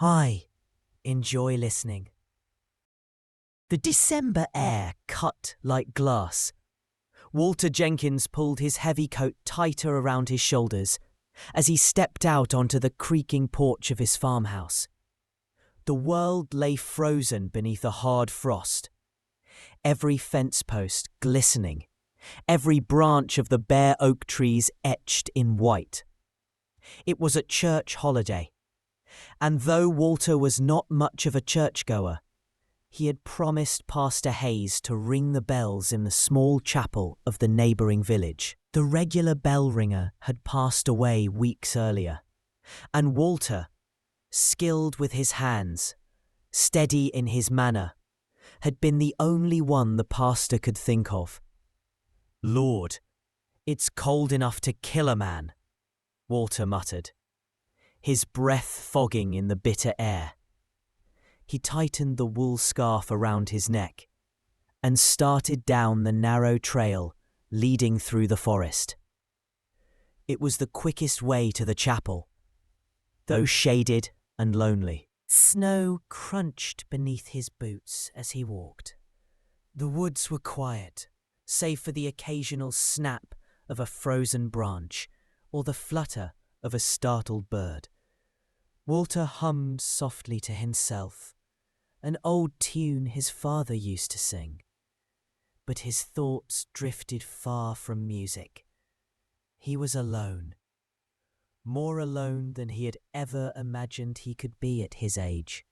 Hi, enjoy listening. The December air cut like glass. Walter Jenkins pulled his heavy coat tighter around his shoulders as he stepped out onto the creaking porch of his farmhouse. The world lay frozen beneath a hard frost, every fence post glistening, every branch of the bare oak trees etched in white. It was a church holiday, and though Walter was not much of a churchgoer, he had promised Pastor Hayes to ring the bells in the small chapel of the neighbouring village. The regular bell ringer had passed away weeks earlier, and Walter, skilled with his hands, steady in his manner, had been the only one the pastor could think of. "Lord, it's cold enough to kill a man," Walter muttered, his breath fogging in the bitter air. He tightened the wool scarf around his neck and started down the narrow trail leading through the forest. It was the quickest way to the chapel, though shaded and lonely. Snow crunched beneath his boots as he walked. The woods were quiet, save for the occasional snap of a frozen branch or the flutter of a startled bird. Walter hummed softly to himself, an old tune his father used to sing. But his thoughts drifted far from music. He was alone, more alone than he had ever imagined he could be at his age.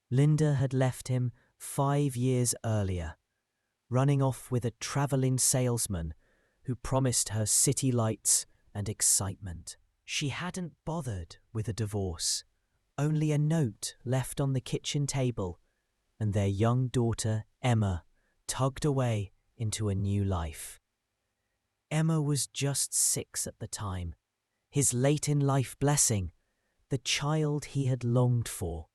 Linda had left him 5 years earlier, running off with a travelling salesman who promised her city lights and excitement. She hadn't bothered with a divorce, only a note left on the kitchen table, and their young daughter, Emma, tugged away into a new life. Emma was just 6 at the time, his late-in-life blessing, the child he had longed for.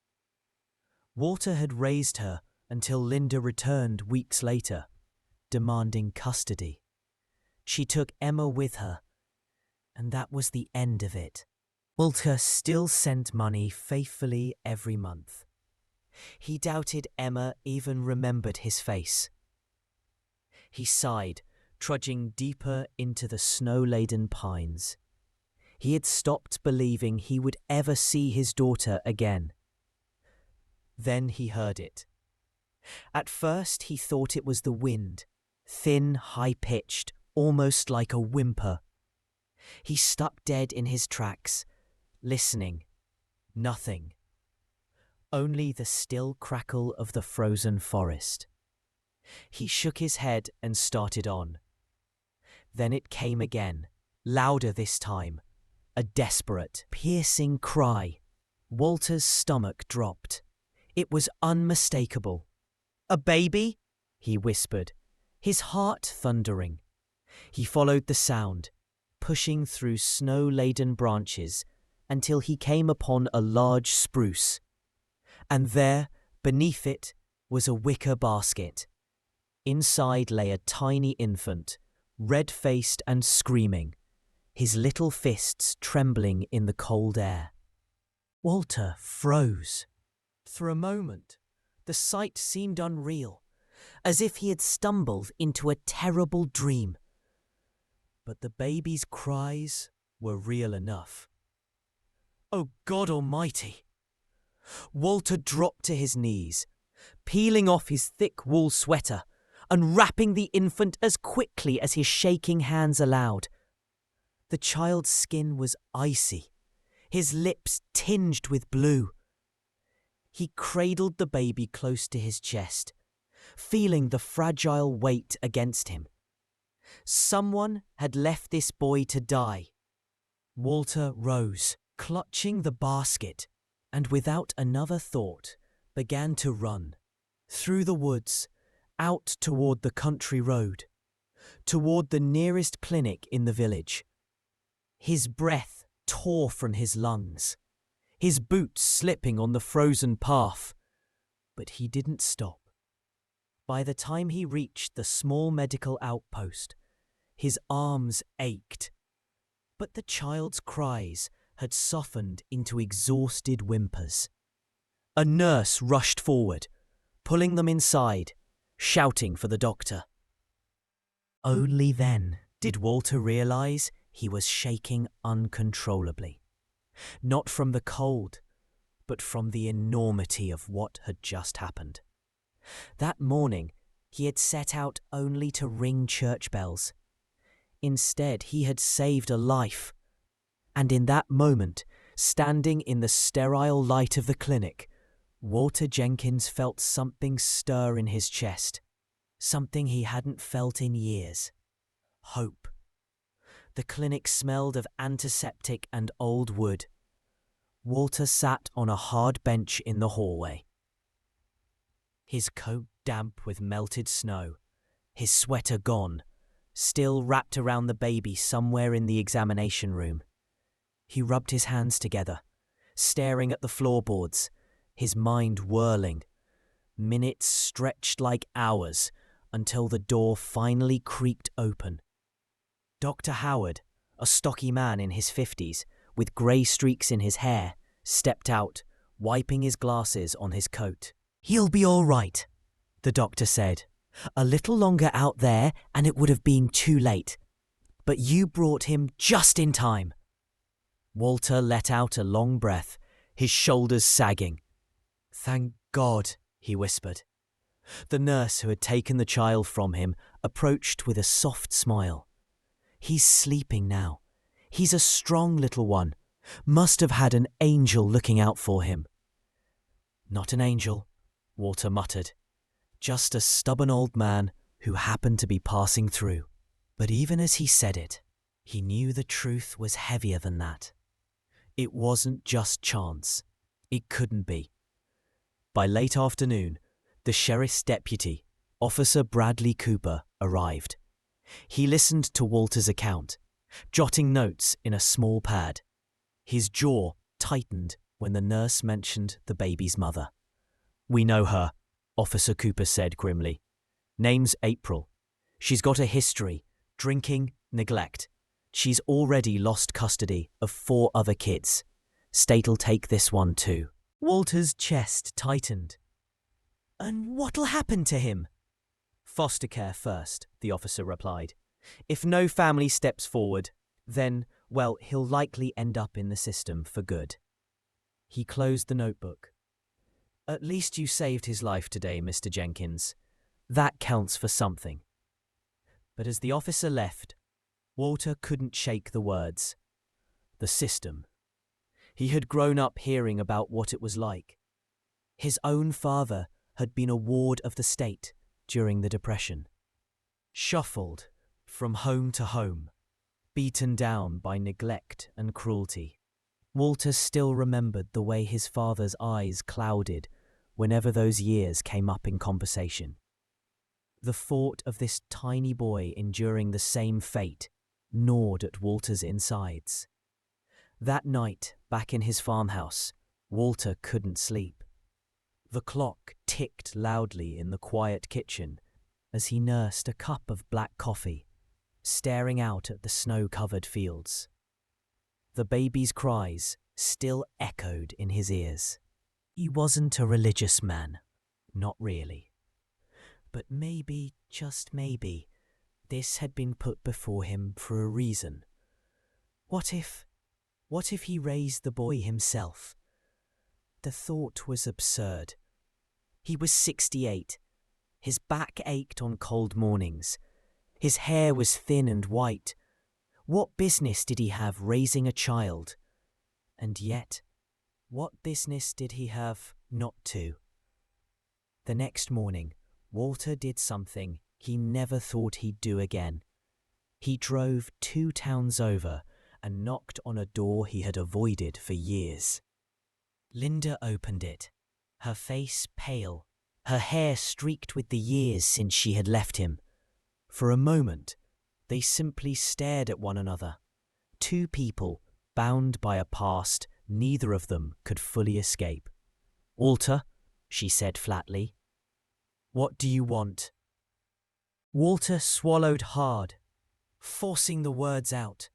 Walter had raised her until Linda returned weeks later, demanding custody. She took Emma with her, and that was the end of it. Walter still sent money faithfully every month. He doubted Emma even remembered his face. He sighed, trudging deeper into the snow-laden pines. He had stopped believing he would ever see his daughter again. Then he heard it. At first he thought it was the wind, thin, high-pitched, almost like a whimper. He stuck dead in his tracks, listening. Nothing. Only the still crackle of the frozen forest. He shook his head and started on. Then it came again, louder this time, a desperate, piercing cry. Walter's stomach dropped. It was unmistakable. "A baby?" he whispered, his heart thundering. He followed the sound, pushing through snow-laden branches until he came upon a large spruce. And there, beneath it, was a wicker basket. Inside lay a tiny infant, red-faced and screaming, his little fists trembling in the cold air. Walter froze. For a moment, the sight seemed unreal, as if he had stumbled into a terrible dream. But the baby's cries were real enough. "Oh God Almighty!" Walter dropped to his knees, peeling off his thick wool sweater, unwrapping the infant as quickly as his shaking hands allowed. The child's skin was icy, his lips tinged with blue. He cradled the baby close to his chest, feeling the fragile weight against him. Someone had left this boy to die. Walter rose, clutching the basket, and without another thought began to run. Through the woods, out toward the country road, toward the nearest clinic in the village. His breath tore from his lungs, his boots slipping on the frozen path. But he didn't stop. By the time he reached the small medical outpost, his arms ached. But the child's cries had softened into exhausted whimpers. A nurse rushed forward, pulling them inside, shouting for the doctor. Only then did Walter realize he was shaking uncontrollably, not from the cold, but from the enormity of what had just happened. That morning, he had set out only to ring church bells. Instead, he had saved a life. And in that moment, standing in the sterile light of the clinic, Walter Jenkins felt something stir in his chest, something he hadn't felt in years. Hope. The clinic smelled of antiseptic and old wood. Walter sat on a hard bench in the hallway. His coat damp with melted snow, his sweater gone, still wrapped around the baby somewhere in the examination room. He rubbed his hands together, staring at the floorboards, his mind whirling. Minutes stretched like hours until the door finally creaked open. Dr. Howard, a stocky man in his 50s, with grey streaks in his hair, stepped out, wiping his glasses on his coat. "He'll be all right," the doctor said. "A little longer out there and it would have been too late. But you brought him just in time." Walter let out a long breath, his shoulders sagging. "Thank God," he whispered. The nurse who had taken the child from him approached with a soft smile. "He's sleeping now. He's a strong little one. Must have had an angel looking out for him." "Not an angel," Walter muttered. "Just a stubborn old man who happened to be passing through." But even as he said it, he knew the truth was heavier than that. It wasn't just chance. It couldn't be. By late afternoon, the sheriff's deputy, Officer Bradley Cooper, arrived. He listened to Walter's account, jotting notes in a small pad. His jaw tightened when the nurse mentioned the baby's mother. "We know her," Officer Cooper said grimly. "Name's April. She's got a history, drinking, neglect. She's already lost custody of 4 other kids. State'll take this one too." Walter's chest tightened. "And what'll happen to him?" "Foster care first," the officer replied. "If no family steps forward, then, well, he'll likely end up in the system for good." He closed the notebook. "At least you saved his life today, Mr. Jenkins. That counts for something." But as the officer left, Walter couldn't shake the words. The system. He had grown up hearing about what it was like. His own father had been a ward of the state during the Depression. Shuffled from home to home, beaten down by neglect and cruelty. Walter still remembered the way his father's eyes clouded whenever those years came up in conversation. The thought of this tiny boy enduring the same fate gnawed at Walter's insides. That night, back in his farmhouse, Walter couldn't sleep. The clock ticked loudly in the quiet kitchen as he nursed a cup of black coffee, staring out at the snow-covered fields. The baby's cries still echoed in his ears. He wasn't a religious man, not really. But maybe, just maybe, this had been put before him for a reason. What if he raised the boy himself? The thought was absurd. He was 68. His back ached on cold mornings. His hair was thin and white. What business did he have raising a child? And yet, what business did he have not to? The next morning, Walter did something he never thought he'd do again. He drove 2 towns over and knocked on a door he had avoided for years. Linda opened it, her face pale, her hair streaked with the years since she had left him. For a moment, they simply stared at one another. 2 people, bound by a past neither of them could fully escape. "Walter," she said flatly, "what do you want?" Walter swallowed hard, forcing the words out.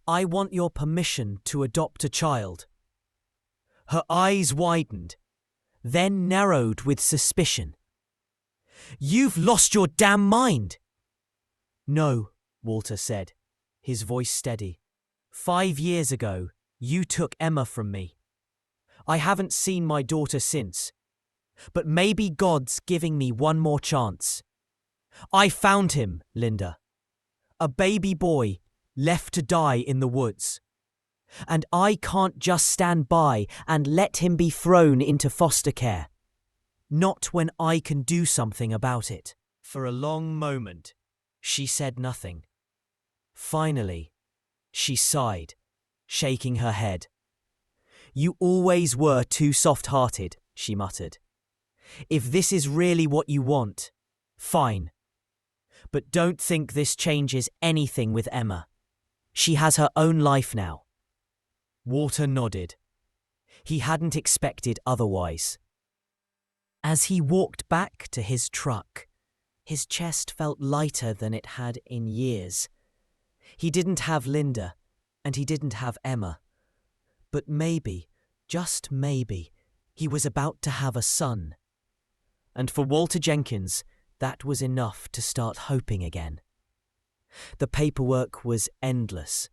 I want your permission to adopt a child." Her eyes widened, then narrowed with suspicion. "You've lost your damn mind!" "No," Walter said, his voice steady. "5 years ago, you took Emma from me. I haven't seen my daughter since, but maybe God's giving me one more chance. I found him, Linda. A baby boy left to die in the woods. And I can't just stand by and let him be thrown into foster care. Not when I can do something about it." For a long moment, she said nothing. Finally, she sighed, shaking her head. "You always were too soft-hearted," she muttered. "If this is really what you want, fine. But don't think this changes anything with Emma. She has her own life now." Walter nodded. He hadn't expected otherwise. As he walked back to his truck, his chest felt lighter than it had in years. He didn't have Linda, and he didn't have Emma. But maybe, just maybe, he was about to have a son. And for Walter Jenkins, that was enough to start hoping again. The paperwork was endless.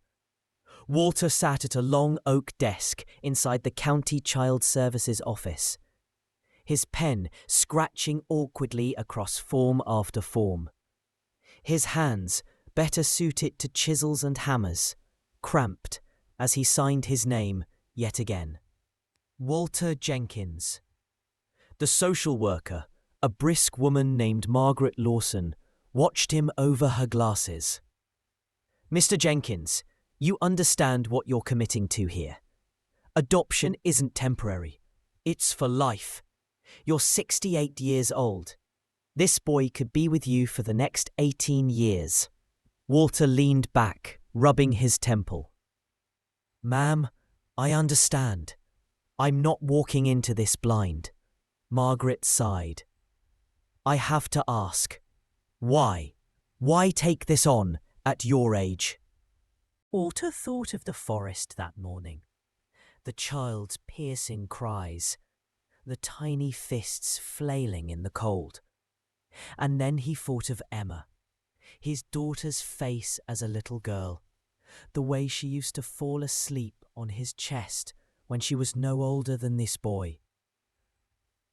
Walter sat at a long oak desk inside the County Child Services office, his pen scratching awkwardly across form after form. His hands, better suited to chisels and hammers, cramped as he signed his name yet again. Walter Jenkins. The social worker, a brisk woman named Margaret Lawson, watched him over her glasses. "Mr. Jenkins, you understand what you're committing to here. Adoption isn't temporary. It's for life. You're 68 years old. This boy could be with you for the next 18 years. Walter leaned back, rubbing his temple. "Ma'am, I understand. I'm not walking into this blind." Margaret sighed. "I have to ask, why? Why take this on at your age?" Walter thought of the forest that morning, the child's piercing cries, the tiny fists flailing in the cold. And then he thought of Emma, his daughter's face as a little girl, the way she used to fall asleep on his chest when she was no older than this boy.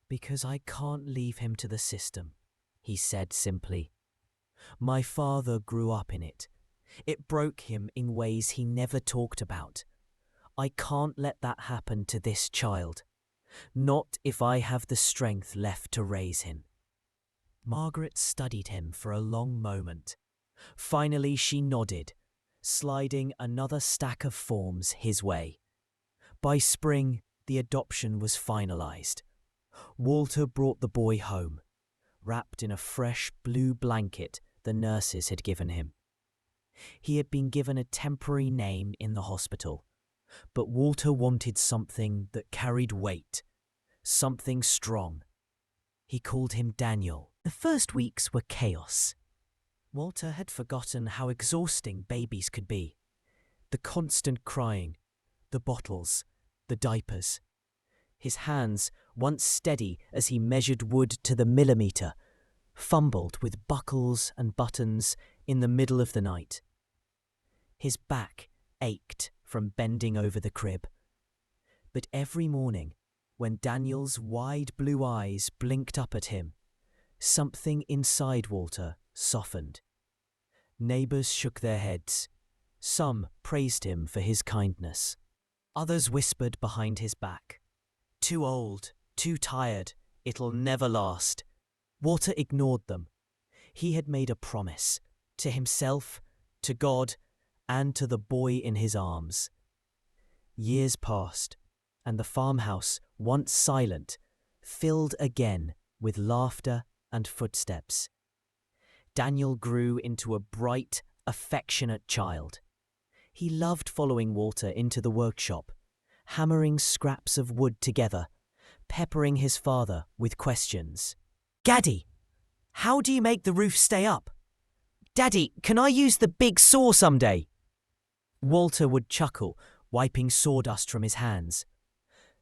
"Because I can't leave him to the system," he said simply. "My father grew up in it. It broke him in ways he never talked about. I can't let that happen to this child. Not if I have the strength left to raise him." Margaret studied him for a long moment. Finally she nodded, sliding another stack of forms his way. By spring, the adoption was finalized. Walter brought the boy home, wrapped in a fresh blue blanket the nurses had given him. He had been given a temporary name in the hospital, but Walter wanted something that carried weight, something strong. He called him Daniel. The first weeks were chaos. Walter had forgotten how exhausting babies could be. The constant crying, the bottles, the diapers. His hands, once steady as he measured wood to the millimetre, fumbled with buckles and buttons in the middle of the night. His back ached from bending over the crib. But every morning, when Daniel's wide blue eyes blinked up at him, something inside Walter softened. Neighbours shook their heads. Some praised him for his kindness. Others whispered behind his back, "Too old, too tired, it'll never last." Walter ignored them. He had made a promise, to himself, to God, and to the boy in his arms. Years passed, and the farmhouse, once silent, filled again with laughter and footsteps. Daniel grew into a bright, affectionate child. He loved following Walter into the workshop, hammering scraps of wood together, peppering his father with questions. "Daddy, how do you make the roof stay up? Daddy, can I use the big saw someday?" Walter would chuckle, wiping sawdust from his hands.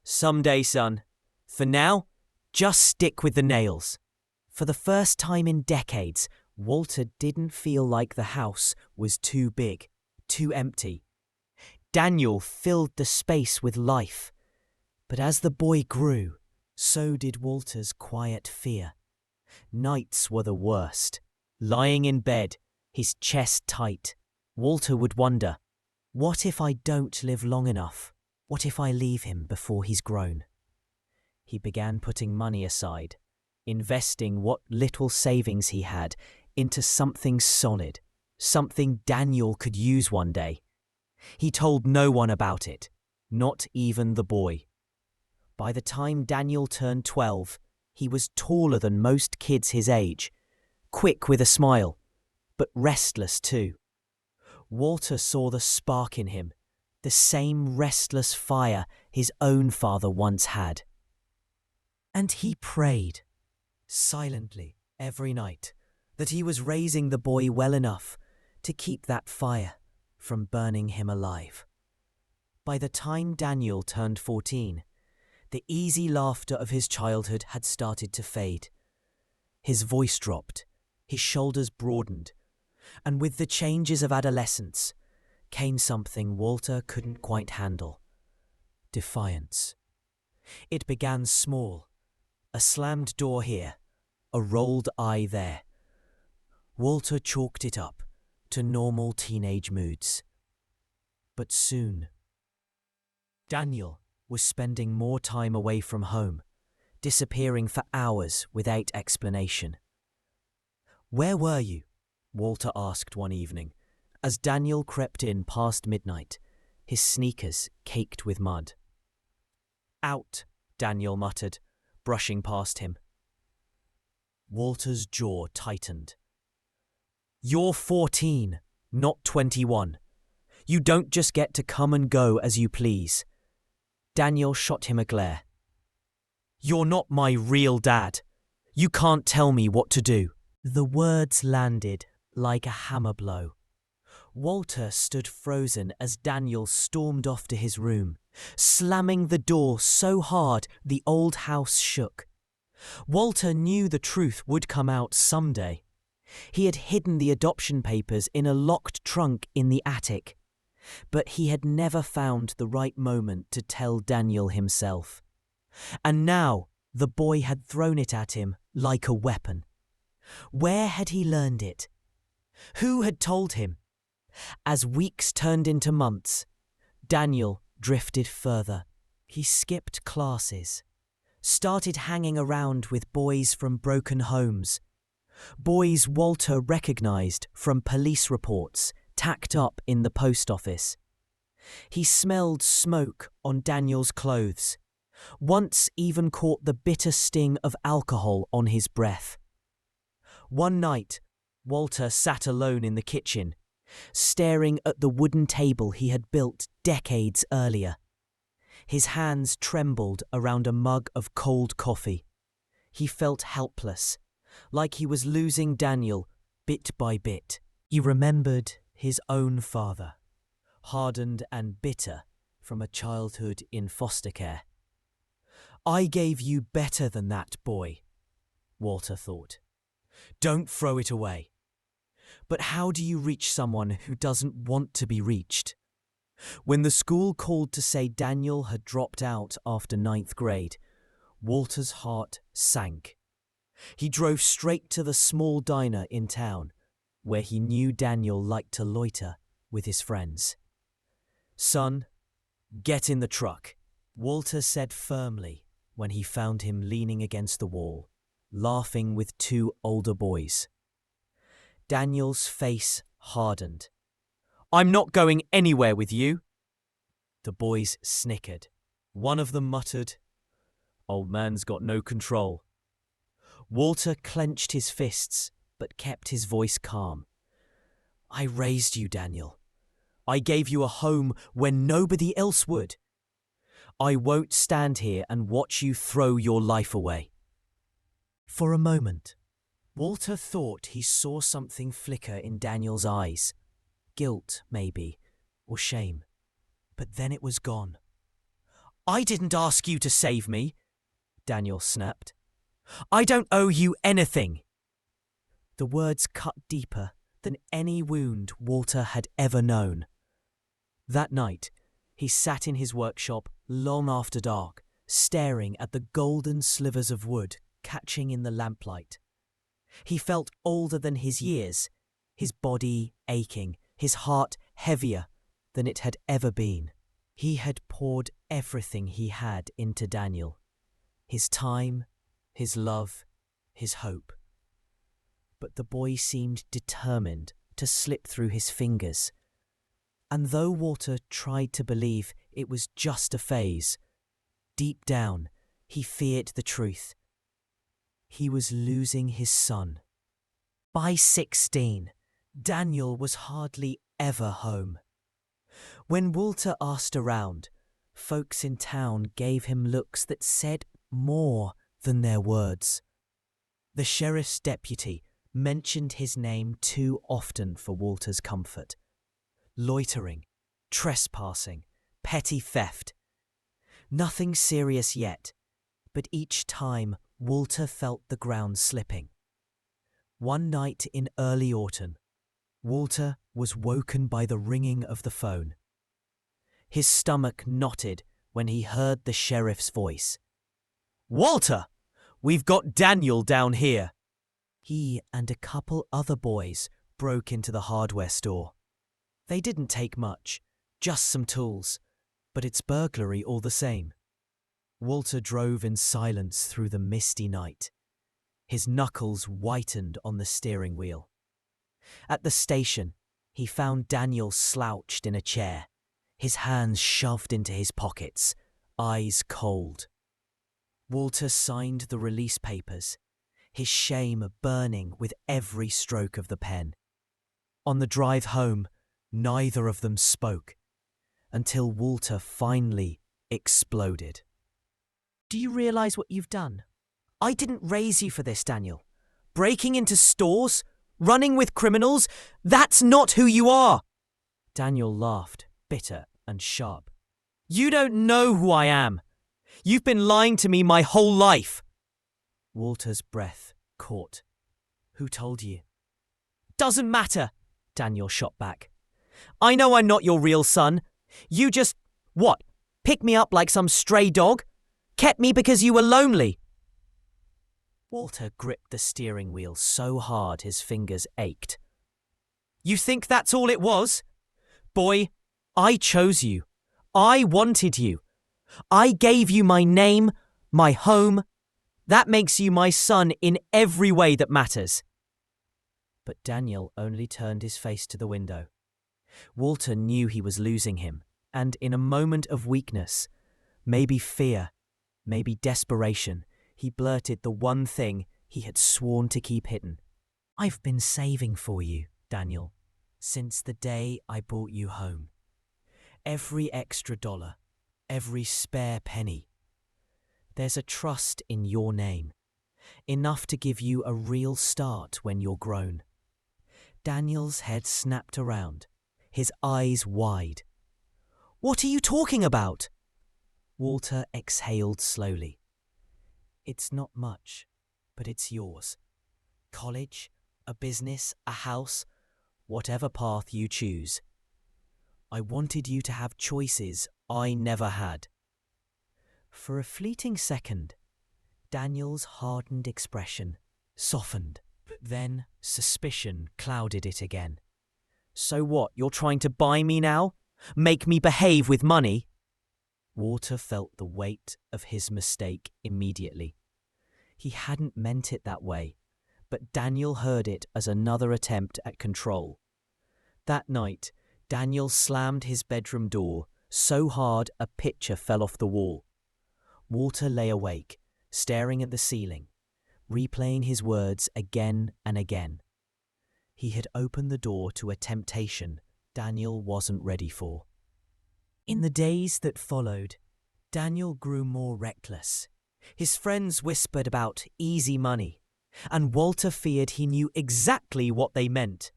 "Someday, son. For now, just stick with the nails." For the first time in decades, Walter didn't feel like the house was too big, too empty. Daniel filled the space with life. But as the boy grew, so did Walter's quiet fear. Nights were the worst. Lying in bed, his chest tight, Walter would wonder, what if I don't live long enough? What if I leave him before he's grown? He began putting money aside, investing what little savings he had into something solid, something Daniel could use one day. He told no one about it, not even the boy. By the time Daniel turned 12, he was taller than most kids his age, quick with a smile, but restless too. Walter saw the spark in him, the same restless fire his own father once had. And he prayed, silently, every night, that he was raising the boy well enough to keep that fire from burning him alive. By the time Daniel turned 14, the easy laughter of his childhood had started to fade. His voice dropped, his shoulders broadened, and with the changes of adolescence came something Walter couldn't quite handle: defiance. It began small, a slammed door here, a rolled eye there. Walter chalked it up to normal teenage moods. But soon, Daniel was spending more time away from home, disappearing for hours without explanation. "Where were you?" Walter asked one evening, as Daniel crept in past midnight, his sneakers caked with mud. "Out," Daniel muttered, brushing past him. Walter's jaw tightened. "You're 14, not 21. You don't just get to come and go as you please." Daniel shot him a glare. "You're not my real dad. You can't tell me what to do." The words landed like a hammer blow. Walter stood frozen as Daniel stormed off to his room, slamming the door so hard the old house shook. Walter knew the truth would come out someday. He had hidden the adoption papers in a locked trunk in the attic, but he had never found the right moment to tell Daniel himself. And now the boy had thrown it at him like a weapon. Where had he learned it? Who had told him? As weeks turned into months, Daniel drifted further. He skipped classes, started hanging around with boys from broken homes, boys Walter recognized from police reports tacked up in the post office. He smelled smoke on Daniel's clothes, once even caught the bitter sting of alcohol on his breath. One night, Walter sat alone in the kitchen, staring at the wooden table he had built decades earlier. His hands trembled around a mug of cold coffee. He felt helpless, like he was losing Daniel bit by bit. He remembered his own father, hardened and bitter from a childhood in foster care. "I gave you better than that, boy," Walter thought. "Don't throw it away." But how do you reach someone who doesn't want to be reached? When the school called to say Daniel had dropped out after 9th grade, Walter's heart sank. He drove straight to the small diner in town, where he knew Daniel liked to loiter with his friends. "Son, get in the truck," Walter said firmly when he found him leaning against the wall, laughing with two older boys. Daniel's face hardened. "I'm not going anywhere with you." The boys snickered. One of them muttered, "Old man's got no control." Walter clenched his fists, but kept his voice calm. "I raised you, Daniel. I gave you a home when nobody else would. I won't stand here and watch you throw your life away." For a moment, Walter thought he saw something flicker in Daniel's eyes. Guilt, maybe, or shame. But then it was gone. "I didn't ask you to save me," Daniel snapped. "I don't owe you anything." The words cut deeper than any wound Walter had ever known. That night, he sat in his workshop long after dark, staring at the golden slivers of wood catching in the lamplight. He felt older than his years, his body aching, his heart heavier than it had ever been. He had poured everything he had into Daniel. His time, his love, his hope. But the boy seemed determined to slip through his fingers. And though Walter tried to believe it was just a phase, deep down he feared the truth. He was losing his son. By 16, Daniel was hardly ever home. When Walter asked around, folks in town gave him looks that said more than their words. The sheriff's deputy mentioned his name too often for Walter's comfort. Loitering, trespassing, petty theft. Nothing serious yet, but each time Walter felt the ground slipping. One night in early autumn, Walter was woken by the ringing of the phone. His stomach knotted when he heard the sheriff's voice. "Walter, we've got Daniel down here." He and a couple other boys broke into the hardware store. They didn't take much, just some tools, but it's burglary all the same. Walter drove in silence through the misty night. His knuckles whitened on the steering wheel. At the station, he found Daniel slouched in a chair, his hands shoved into his pockets, eyes cold. Walter signed the release papers, his shame burning with every stroke of the pen. On the drive home, neither of them spoke, until Walter finally exploded. "Do you realize what you've done? I didn't raise you for this, Daniel. Breaking into stores, running with criminals, that's not who you are." Daniel laughed, bitter and sharp. "You don't know who I am. You've been lying to me my whole life." Walter's breath caught. "Who told you?" "Doesn't matter," Daniel shot back. "I know I'm not your real son. You just, what, picked me up like some stray dog? Kept me because you were lonely?" Walter gripped the steering wheel so hard his fingers ached. "You think that's all it was? Boy, I chose you. I wanted you. I gave you my name, my home. That makes you my son in every way that matters." But Daniel only turned his face to the window. Walter knew he was losing him, and in a moment of weakness, maybe fear, maybe desperation, he blurted the one thing he had sworn to keep hidden. "I've been saving for you, Daniel, since the day I brought you home. Every extra dollar, every spare penny. There's a trust in your name, enough to give you a real start when you're grown." Daniel's head snapped around, his eyes wide. "What are you talking about?" Walter exhaled slowly. "It's not much, but it's yours. College, a business, a house, whatever path you choose. I wanted you to have choices I never had." For a fleeting second, Daniel's hardened expression softened, but then suspicion clouded it again. "So what, you're trying to buy me now? Make me behave with money?" Walter felt the weight of his mistake immediately. He hadn't meant it that way, but Daniel heard it as another attempt at control. That night, Daniel slammed his bedroom door so hard a picture fell off the wall. Walter lay awake, staring at the ceiling, replaying his words again and again. He had opened the door to a temptation Daniel wasn't ready for. In the days that followed, Daniel grew more reckless. His friends whispered about easy money, and Walter feared he knew exactly what they meant.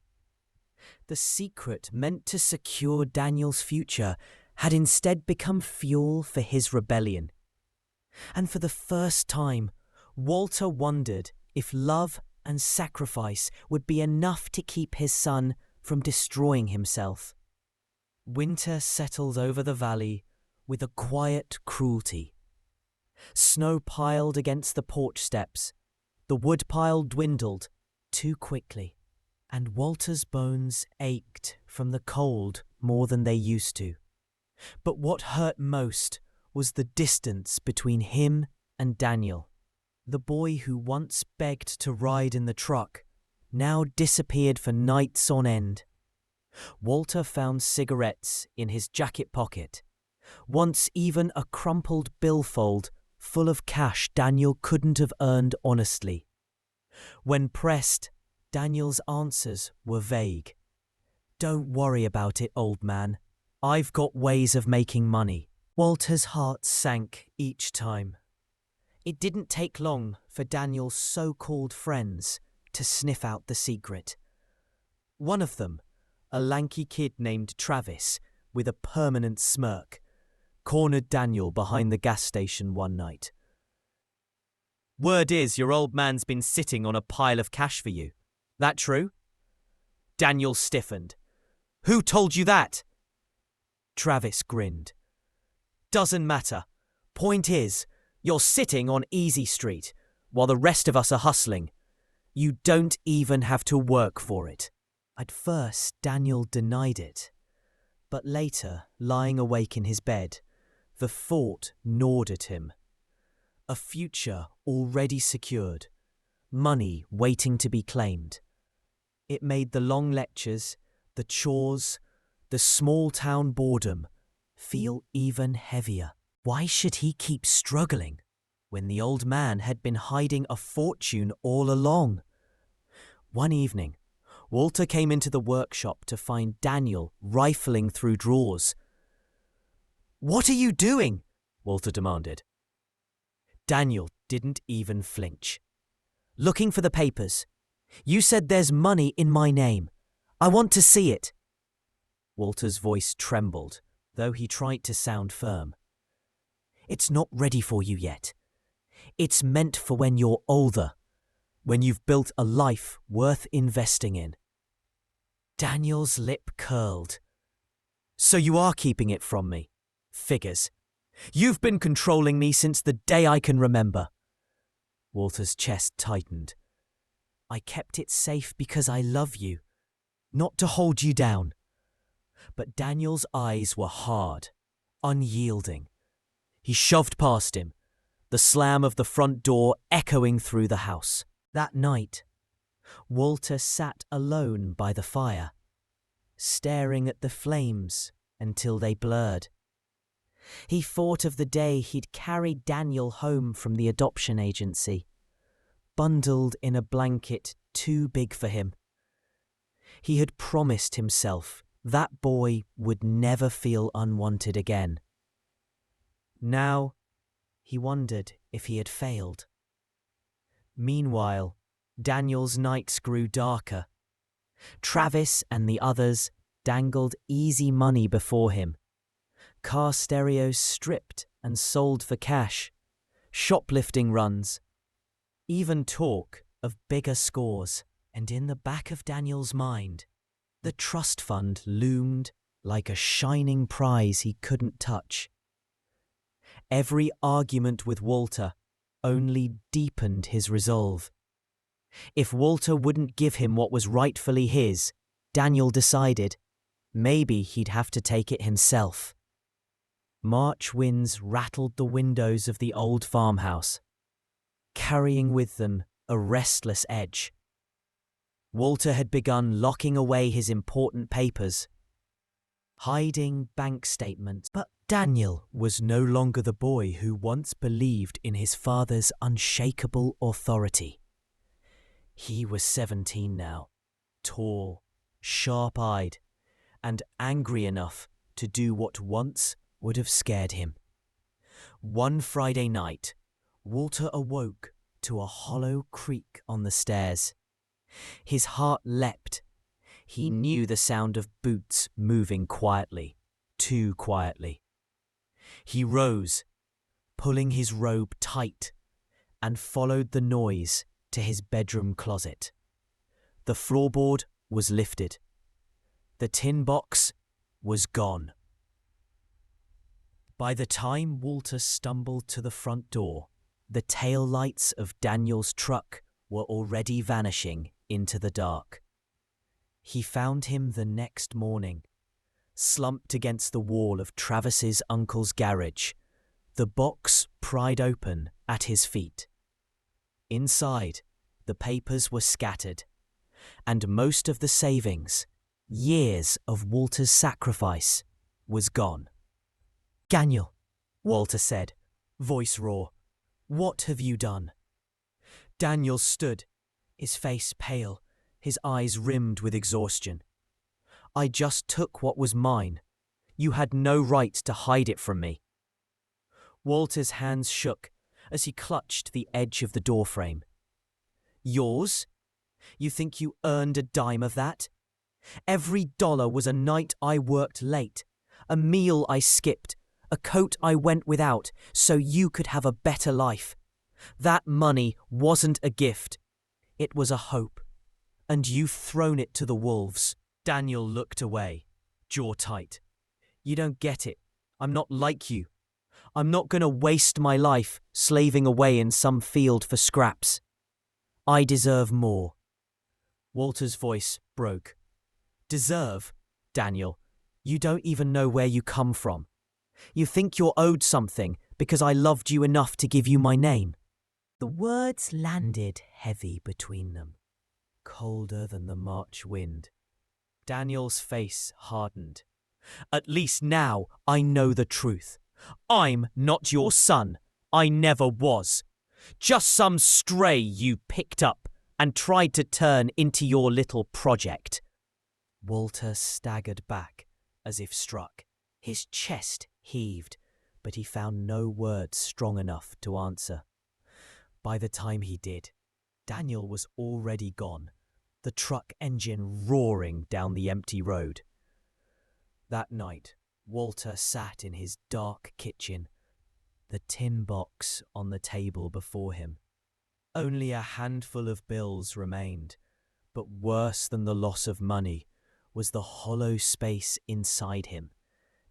The secret meant to secure Daniel's future had instead become fuel for his rebellion. And for the first time, Walter wondered if love and sacrifice would be enough to keep his son from destroying himself. Winter settled over the valley with a quiet cruelty. Snow piled against the porch steps. The woodpile dwindled too quickly, and Walter's bones ached from the cold more than they used to. But what hurt most was the distance between him and Daniel. The boy who once begged to ride in the truck now disappeared for nights on end. Walter found cigarettes in his jacket pocket, once even a crumpled billfold full of cash Daniel couldn't have earned honestly. When pressed, Daniel's answers were vague. "Don't worry about it, old man. I've got ways of making money." Walter's heart sank each time. It didn't take long for Daniel's so-called friends to sniff out the secret. One of them, a lanky kid named Travis, with a permanent smirk, cornered Daniel behind the gas station one night. "Word is your old man's been sitting on a pile of cash for you. That true?" Daniel stiffened. "Who told you that?" Travis grinned. "Doesn't matter. Point is, you're sitting on Easy Street while the rest of us are hustling. You don't even have to work for it." At first, Daniel denied it. But later, lying awake in his bed, the thought gnawed at him. A future already secured, money waiting to be claimed. It made the long lectures, the chores, the small-town boredom feel even heavier. Why should he keep struggling when the old man had been hiding a fortune all along? One evening, Walter came into the workshop to find Daniel rifling through drawers. "What are you doing?" Walter demanded. Daniel didn't even flinch. "Looking for the papers. You said there's money in my name. I want to see it." Walter's voice trembled, though he tried to sound firm. "It's not ready for you yet. It's meant for when you're older, when you've built a life worth investing in." Daniel's lip curled. "So you are keeping it from me? Figures. You've been controlling me since the day I can remember." Walter's chest tightened. "I kept it safe because I love you, not to hold you down." But Daniel's eyes were hard, unyielding. He shoved past him, the slam of the front door echoing through the house. That night, Walter sat alone by the fire, staring at the flames until they blurred. He thought of the day he'd carried Daniel home from the adoption agency, bundled in a blanket too big for him. He had promised himself that boy would never feel unwanted again. Now, he wondered if he had failed. Meanwhile, Daniel's nights grew darker. Travis and the others dangled easy money before him. Car stereos stripped and sold for cash, shoplifting runs, even talk of bigger scores. And in the back of Daniel's mind, the trust fund loomed like a shining prize he couldn't touch. Every argument with Walter only deepened his resolve. If Walter wouldn't give him what was rightfully his, Daniel decided, maybe he'd have to take it himself. March winds rattled the windows of the old farmhouse, carrying with them a restless edge. Walter had begun locking away his important papers, hiding bank statements. But Daniel was no longer the boy who once believed in his father's unshakable authority. He was 17 now, tall, sharp-eyed, and angry enough to do what once would have scared him. One Friday night, Walter awoke to a hollow creak on the stairs. His heart leapt. He knew the sound of boots moving quietly, too quietly. He rose, pulling his robe tight, and followed the noise to his bedroom closet. The floorboard was lifted. The tin box was gone. By the time Walter stumbled to the front door, the tail lights of Daniel's truck were already vanishing into the dark. He found him the next morning, slumped against the wall of Travis's uncle's garage, the box pried open at his feet. Inside, the papers were scattered, and most of the savings, years of Walter's sacrifice, was gone. "Daniel," Walter said, voice raw, "what have you done?" Daniel stood, his face pale, his eyes rimmed with exhaustion. "I just took what was mine. You had no right to hide it from me." Walter's hands shook as he clutched the edge of the doorframe. "Yours? You think you earned a dime of that? Every dollar was a night I worked late, a meal I skipped, a coat I went without so you could have a better life. That money wasn't a gift. It was a hope. And you've thrown it to the wolves." Daniel looked away, jaw tight. "You don't get it. I'm not like you. I'm not going to waste my life slaving away in some field for scraps. I deserve more." Walter's voice broke. "Deserve? Daniel, you don't even know where you come from. You think you're owed something because I loved you enough to give you my name." The words landed heavy between them, colder than the March wind. Daniel's face hardened. "At least now I know the truth. I'm not your son. I never was. Just some stray you picked up and tried to turn into your little project." Walter staggered back as if struck. His chest heaved, but he found no words strong enough to answer. By the time he did, Daniel was already gone, the truck engine roaring down the empty road. That night, Walter sat in his dark kitchen, the tin box on the table before him. Only a handful of bills remained, but worse than the loss of money was the hollow space inside him,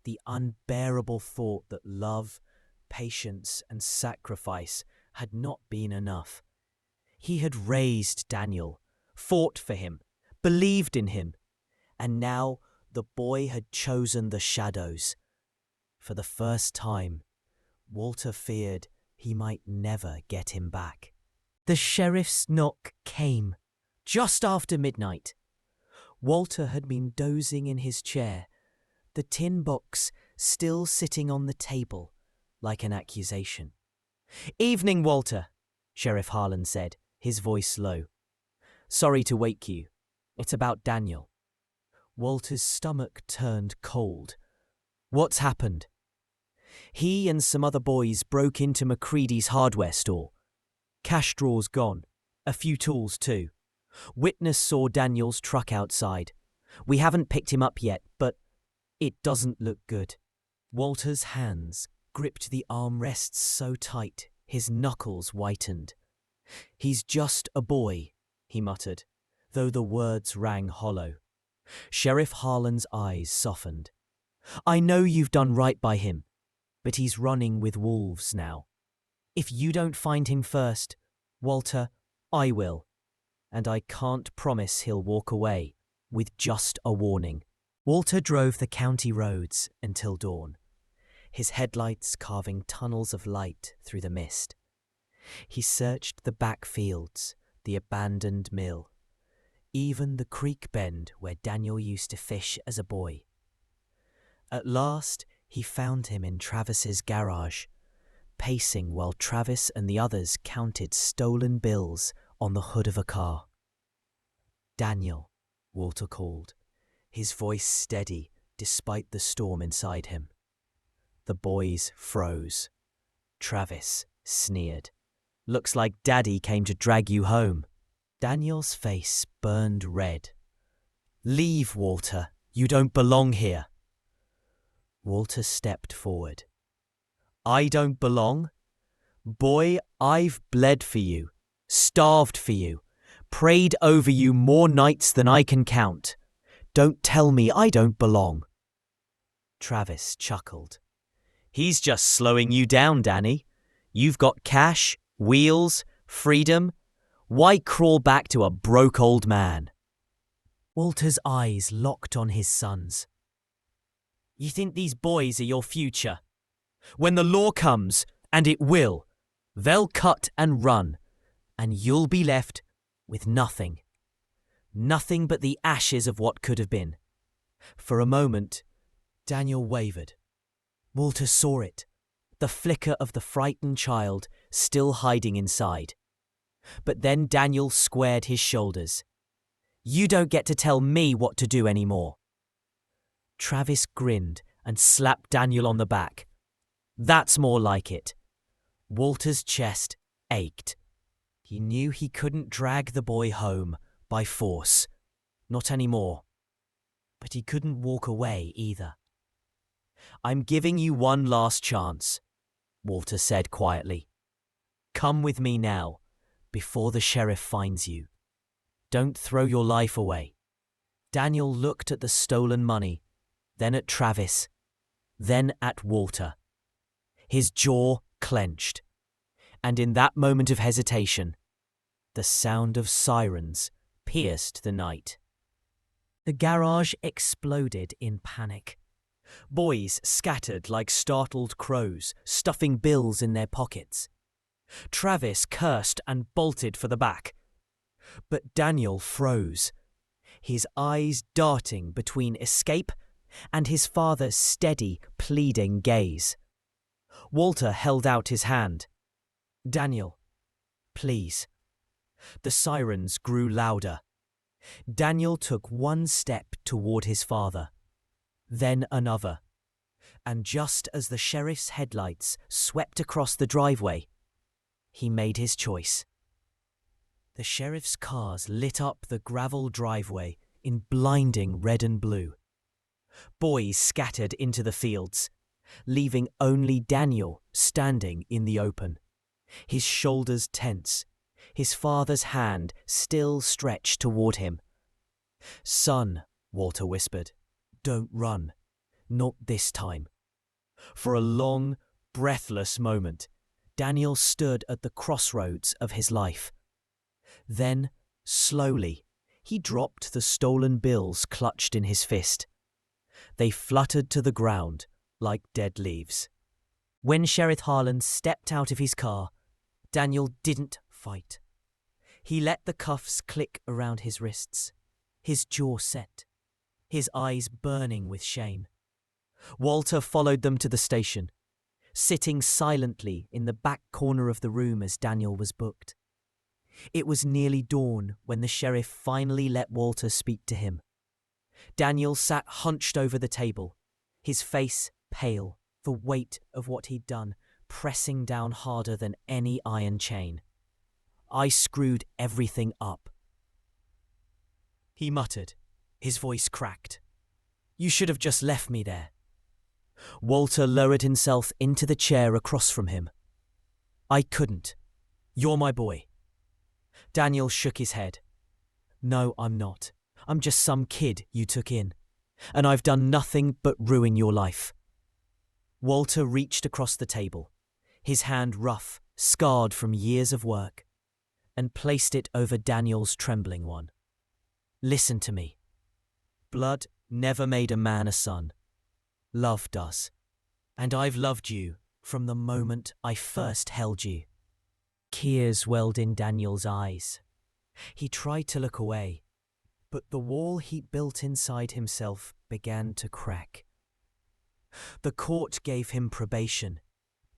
the unbearable thought that love, patience, and sacrifice had not been enough. He had raised Daniel, fought for him, believed in him, and now the boy had chosen the shadows. For the first time, Walter feared he might never get him back. The sheriff's knock came just after midnight. Walter had been dozing in his chair, the tin box still sitting on the table like an accusation. "Evening, Walter," Sheriff Harlan said, his voice low. "Sorry to wake you. It's about Daniel." Walter's stomach turned cold. "What's happened?" "He and some other boys broke into McCready's hardware store. Cash drawers gone. A few tools too. Witness saw Daniel's truck outside. We haven't picked him up yet, but it doesn't look good." Walter's hands gripped the armrests so tight his knuckles whitened. "He's just a boy," he muttered, though the words rang hollow. Sheriff Harlan's eyes softened. "I know you've done right by him, but he's running with wolves now. If you don't find him first, Walter, I will. And I can't promise he'll walk away with just a warning." Walter drove the county roads until dawn, his headlights carving tunnels of light through the mist. He searched the back fields, the abandoned mill, even the creek bend where Daniel used to fish as a boy. At last, he found him in Travis's garage, pacing while Travis and the others counted stolen bills on the hood of a car. "Daniel," Walter called, his voice steady despite the storm inside him. The boys froze. Travis sneered. "Looks like Daddy came to drag you home." Daniel's face burned red. Leave, Walter. You don't belong here. Walter stepped forward. I don't belong? Boy, I've bled for you, starved for you, prayed over you more nights than I can count. Don't tell me I don't belong. Travis chuckled. He's just slowing you down, Danny. You've got cash, wheels, freedom. Why crawl back to a broke old man? Walter's eyes locked on his son's. You think these boys are your future? When the law comes, and it will, they'll cut and run, and you'll be left with nothing. Nothing but the ashes of what could have been. For a moment, Daniel wavered. Walter saw it, the flicker of the frightened child still hiding inside. But then Daniel squared his shoulders. You don't get to tell me what to do anymore. Travis grinned and slapped Daniel on the back. That's more like it. Walter's chest ached. He knew he couldn't drag the boy home by force. Not anymore. But he couldn't walk away either. I'm giving you one last chance, Walter said quietly. Come with me now, before the sheriff finds you. Don't throw your life away. Daniel looked at the stolen money, then at Travis, then at Walter. His jaw clenched, and in that moment of hesitation, the sound of sirens pierced the night. The garage exploded in panic. Boys scattered like startled crows, stuffing bills in their pockets. Travis cursed and bolted for the back. But Daniel froze, his eyes darting between escape and his father's steady, pleading gaze. Walter held out his hand. Daniel, please. The sirens grew louder. Daniel took one step toward his father, then another, and just as the sheriff's headlights swept across the driveway, he made his choice. The sheriff's cars lit up the gravel driveway in blinding red and blue. Boys scattered into the fields, leaving only Daniel standing in the open, his shoulders tense, his father's hand still stretched toward him. Son, Walter whispered, don't run. Not this time. For a long, breathless moment, Daniel stood at the crossroads of his life. Then, slowly, he dropped the stolen bills clutched in his fist. They fluttered to the ground like dead leaves. When Sheriff Harlan stepped out of his car, Daniel didn't fight. He let the cuffs click around his wrists, his jaw set, his eyes burning with shame. Walter followed them to the station, sitting silently in the back corner of the room as Daniel was booked. It was nearly dawn when the sheriff finally let Walter speak to him. Daniel sat hunched over the table, his face pale, the weight of what he'd done pressing down harder than any iron chain. I screwed everything up, he muttered, his voice cracked. You should have just left me there. Walter lowered himself into the chair across from him. I couldn't. You're my boy. Daniel shook his head. No, I'm not. I'm just some kid you took in, and I've done nothing but ruin your life. Walter reached across the table, his hand rough, scarred from years of work, and placed it over Daniel's trembling one. Listen to me. Blood never made a man a son. Love does. And I've loved you from the moment I first held you. Tears welled in Daniel's eyes. He tried to look away, but the wall he built inside himself began to crack. The court gave him probation,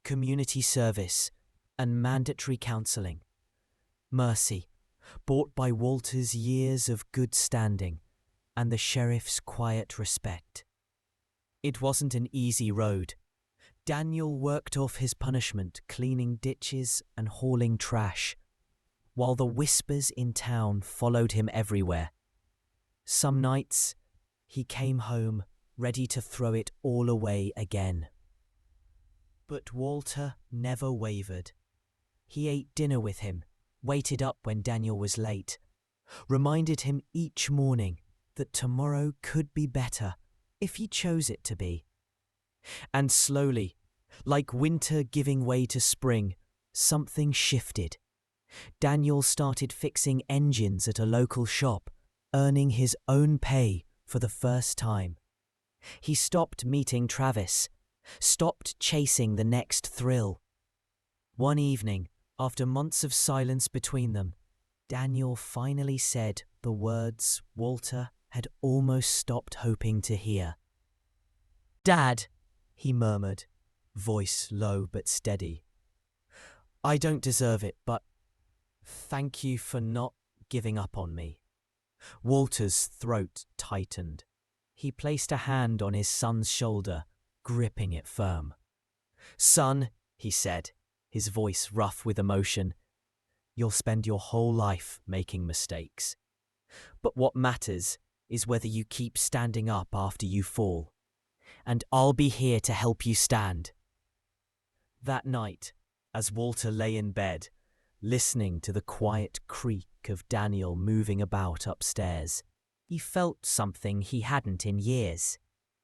community service, and mandatory counseling. Mercy, bought by Walter's years of good standing and the sheriff's quiet respect. It wasn't an easy road. Daniel worked off his punishment cleaning ditches and hauling trash, while the whispers in town followed him everywhere. Some nights, he came home ready to throw it all away again. But Walter never wavered. He ate dinner with him, waited up when Daniel was late, reminded him each morning that tomorrow could be better if he chose it to be. And slowly, like winter giving way to spring, something shifted. Daniel started fixing engines at a local shop, earning his own pay for the first time. He stopped meeting Travis, stopped chasing the next thrill. One evening, after months of silence between them, Daniel finally said the words Walter had almost stopped hoping to hear. "Dad," he murmured, voice low but steady. "I don't deserve it, but thank you for not giving up on me." Walter's throat tightened. He placed a hand on his son's shoulder, gripping it firm. "Son," he said, his voice rough with emotion, "you'll spend your whole life making mistakes. But what matters is whether you keep standing up after you fall. And I'll be here to help you stand." That night, as Walter lay in bed, listening to the quiet creak of Daniel moving about upstairs, he felt something he hadn't in years: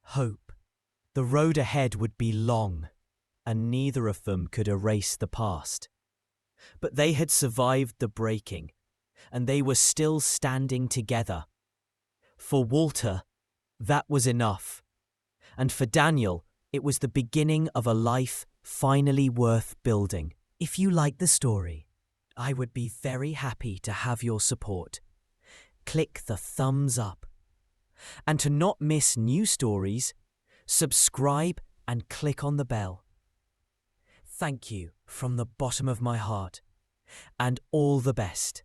hope. The road ahead would be long, and neither of them could erase the past. But they had survived the breaking, and they were still standing together. For Walter, that was enough. And for Daniel, it was the beginning of a life finally worth building. If you like the story, I would be very happy to have your support. Click the thumbs up. And to not miss new stories, subscribe and click on the bell. Thank you from the bottom of my heart, and all the best.